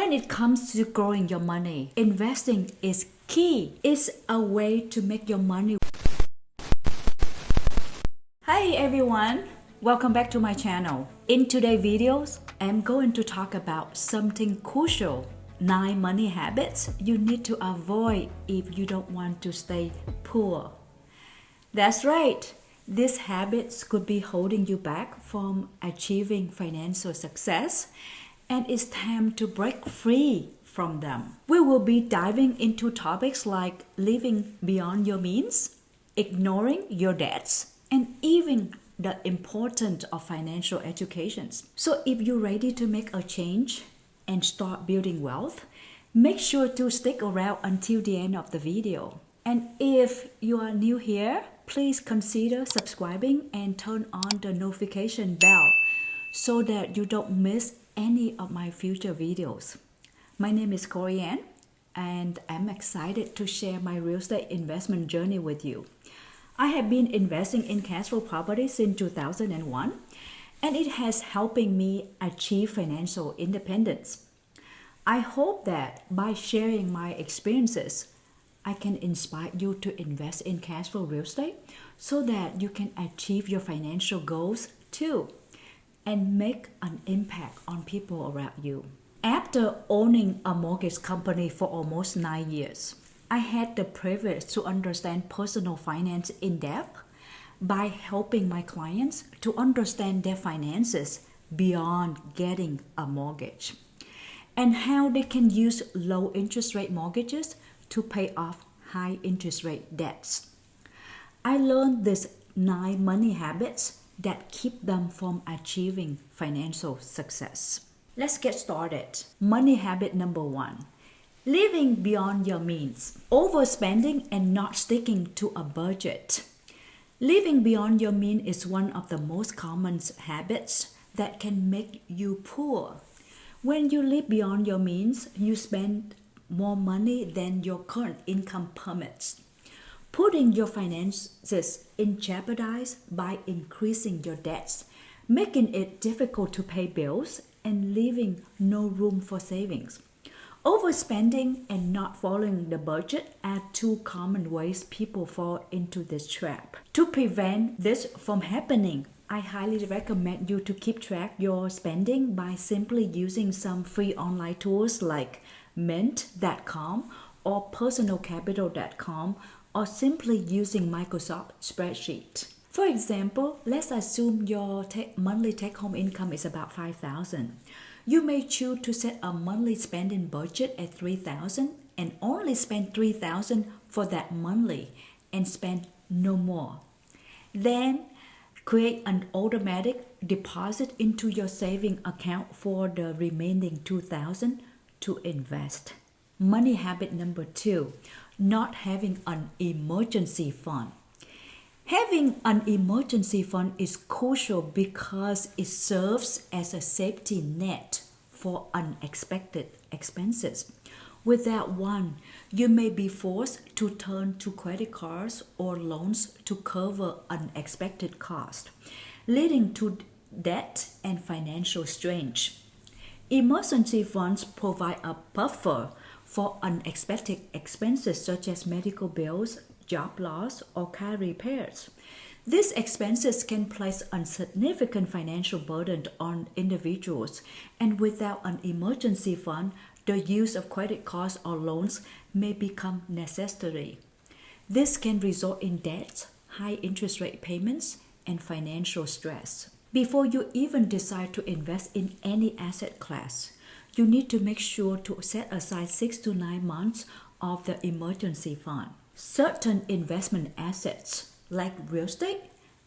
When it comes to growing your money, investing is key. It's a way to make your money. Hi everyone, welcome back to my channel. In today's videos, I'm going to talk about something crucial. 9 money habits you need to avoid if you don't want to stay poor. That's right. These habits could be holding you back from achieving financial success, and it's time to break free from them. We will be diving into topics like living beyond your means, ignoring your debts, and even the importance of financial education. So if you're ready to make a change and start building wealth, make sure to stick around until the end of the video. And if you are new here, please consider subscribing and turn on the notification bell so that you don't miss any of my future videos. My name is Corianne, and I'm excited to share my real estate investment journey with you. I have been investing in cash flow properties since 2001, and it has helping me achieve financial independence. I hope that by sharing my experiences, I can inspire you to invest in cash flow real estate so that you can achieve your financial goals too and make an impact on people around you. After owning a mortgage company for almost 9 years, I had the privilege to understand personal finance in depth by helping my clients to understand their finances beyond getting a mortgage and how they can use low interest rate mortgages to pay off high interest rate debts. I learned these 9 money habits that keep them from achieving financial success. Let's get started. Money habit number 1. Living beyond your means. Overspending and not sticking to a budget. Living beyond your means is one of the most common habits that can make you poor. When you live beyond your means, you spend more money than your current income permits, putting your finances in jeopardy by increasing your debts, making it difficult to pay bills, and leaving no room for savings. Overspending and not following the budget are 2 common ways people fall into this trap. To prevent this from happening, I highly recommend you to keep track your spending by simply using some free online tools like Mint.com or personalcapital.com, or simply using Microsoft Spreadsheet. For example, let's assume your monthly take-home income is about $5,000. You may choose to set a monthly spending budget at $3,000 and only spend $3,000 for that monthly and spend no more. Then create an automatic deposit into your saving account for the remaining $2,000 to invest. Money habit number 2, not having an emergency fund. Having an emergency fund is crucial because it serves as a safety net for unexpected expenses. Without one, you may be forced to turn to credit cards or loans to cover unexpected costs, leading to debt and financial strain. Emergency funds provide a buffer for unexpected expenses such as medical bills, job loss, or car repairs. These expenses can place a significant financial burden on individuals, and without an emergency fund, the use of credit cards or loans may become necessary. This can result in debts, high interest rate payments, and financial stress. Before you even decide to invest in any asset class, you need to make sure to set aside 6 to 9 months of the emergency fund. Certain investment assets, like real estate,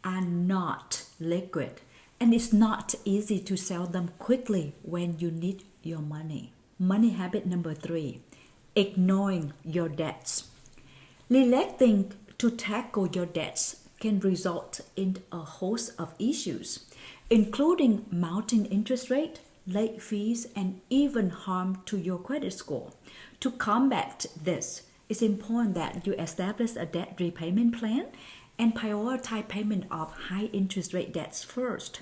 are not liquid, and it's not easy to sell them quickly when you need your money. Money habit number 3, ignoring your debts. Neglecting to tackle your debts can result in a host of issues, including mounting interest rate, late fees, and even harm to your credit score. To combat this, it's important that you establish a debt repayment plan and prioritize payment of high interest rate debts first.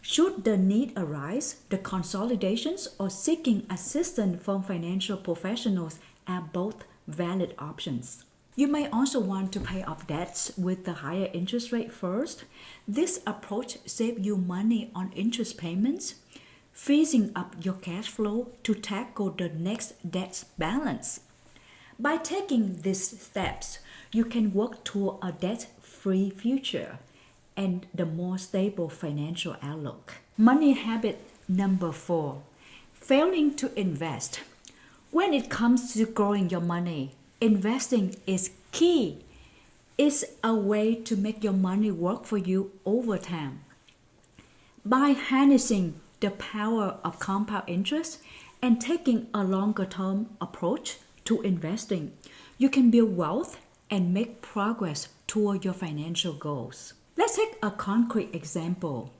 Should the need arise, the consolidations or seeking assistance from financial professionals are both valid options. You may also want to pay off debts with the higher interest rate first. This approach saves you money on interest payments, freezing up your cash flow to tackle the next debt balance. By taking these steps, you can work toward a debt-free future and the more stable financial outlook. Money habit number 4, failing to invest. When it comes to growing your money, investing is key. It's a way to make your money work for you over time. By harnessing the power of compound interest and taking a longer-term approach to investing, you can build wealth and make progress toward your financial goals. Let's take a concrete example.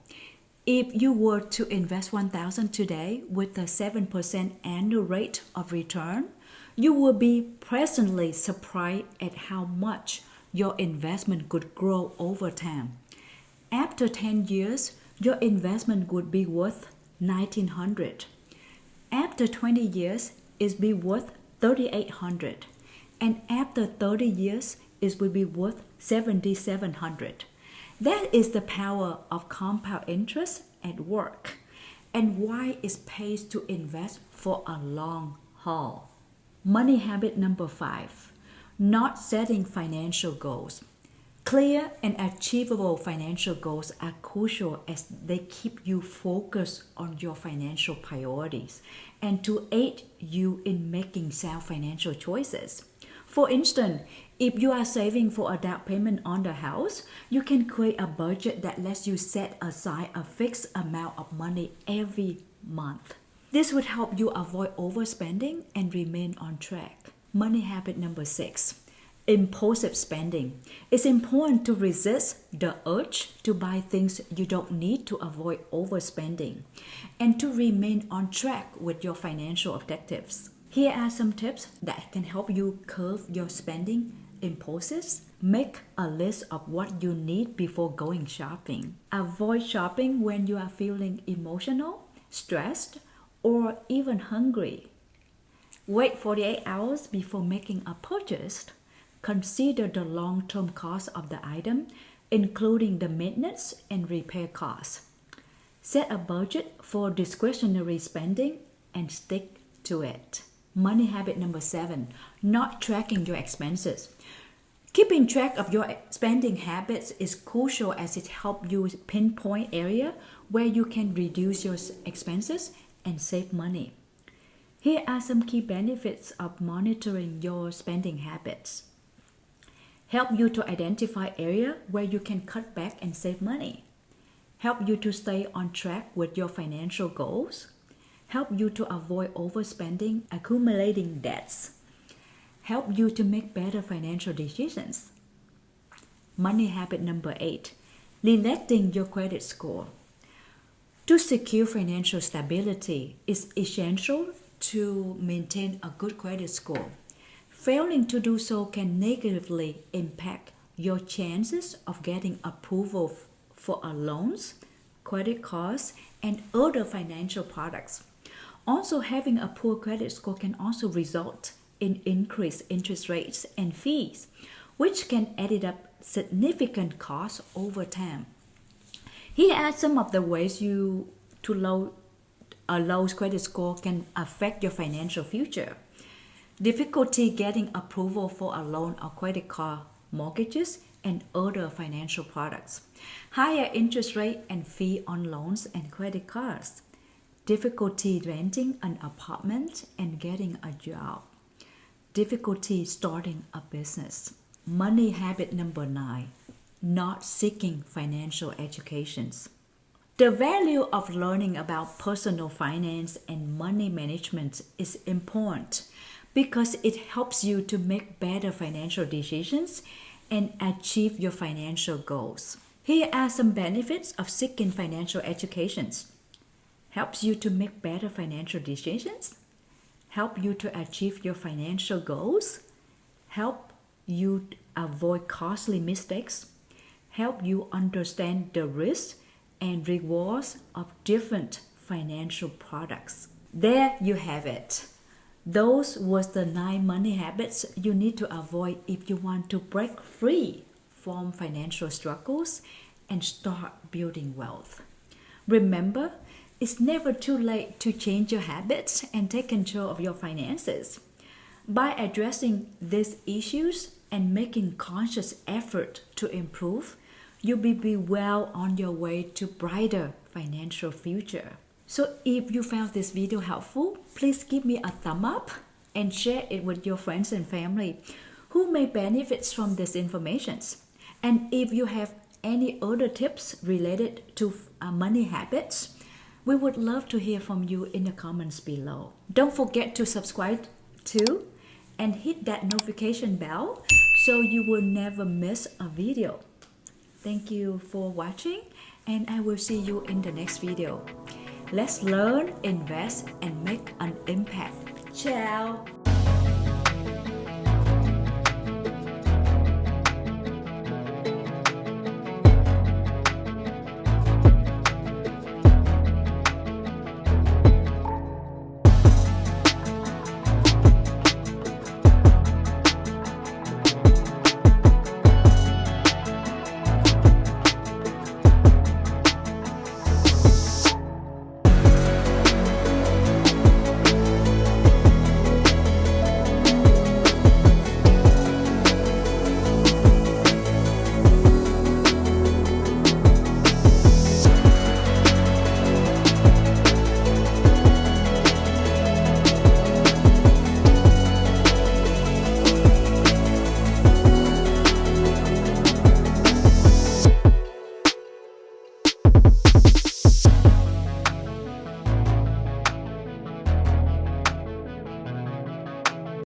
If you were to invest $1,000 today with a 7% annual rate of return, you will be pleasantly surprised at how much your investment could grow over time. After 10 years, your investment would be worth $1,900. After 20 years, it will be worth $3,800. And after 30 years, it will be worth $7,700. That is the power of compound interest at work and why it pays to invest for a long haul. Money habit number 5, not setting financial goals. Clear and achievable financial goals are crucial as they keep you focused on your financial priorities and to aid you in making sound financial choices. For instance, if you are saving for a down payment on the house, you can create a budget that lets you set aside a fixed amount of money every month. This would help you avoid overspending and remain on track. Money habit number 6, impulsive spending. It's important to resist the urge to buy things you don't need to avoid overspending and to remain on track with your financial objectives. Here are some tips that can help you curb your spending impulses. Make a list of what you need before going shopping. Avoid shopping when you are feeling emotional, stressed, or even hungry. Wait 48 hours before making a purchase. Consider the long-term cost of the item, including the maintenance and repair costs. Set a budget for discretionary spending and stick to it. Money habit number 7, not tracking your expenses. Keeping track of your spending habits is crucial as it helps you pinpoint areas where you can reduce your expenses and save money. Here are some key benefits of monitoring your spending habits. Help you to identify areas where you can cut back and save money. Help you to stay on track with your financial goals. Help you to avoid overspending, accumulating debts. Help you to make better financial decisions. Money habit number 8, neglecting your credit score. To secure financial stability, it's essential to maintain a good credit score. Failing to do so can negatively impact your chances of getting approval for loans, credit cards, and other financial products. Also, having a poor credit score can also result in increased interest rates and fees, which can add up significant costs over time. Here are some of the ways a low credit score can affect your financial future. Difficulty getting approval for a loan or credit card, mortgages, and other financial products. Higher interest rate and fee on loans and credit cards. Difficulty renting an apartment and getting a job. Difficulty starting a business. Money habit number 9, not seeking financial educations. The value of learning about personal finance and money management is important because it helps you to make better financial decisions and achieve your financial goals. Here are some benefits of seeking financial educations. Helps you to make better financial decisions, help you to achieve your financial goals, help you avoid costly mistakes, help you understand the risks and rewards of different financial products. There you have it. Those was the 9 money habits you need to avoid if you want to break free from financial struggles and start building wealth. Remember, it's never too late to change your habits and take control of your finances. By addressing these issues and making conscious effort to improve, you will be well on your way to brighter financial future. So if you found this video helpful, please give me a thumb up and share it with your friends and family who may benefit from this information. And if you have any other tips related to money habits, we would love to hear from you in the comments below. Don't forget to subscribe to and hit that notification bell so you will never miss a video. Thank you for watching, and I will see you in the next video. Let's learn, invest, and make an impact. Ciao!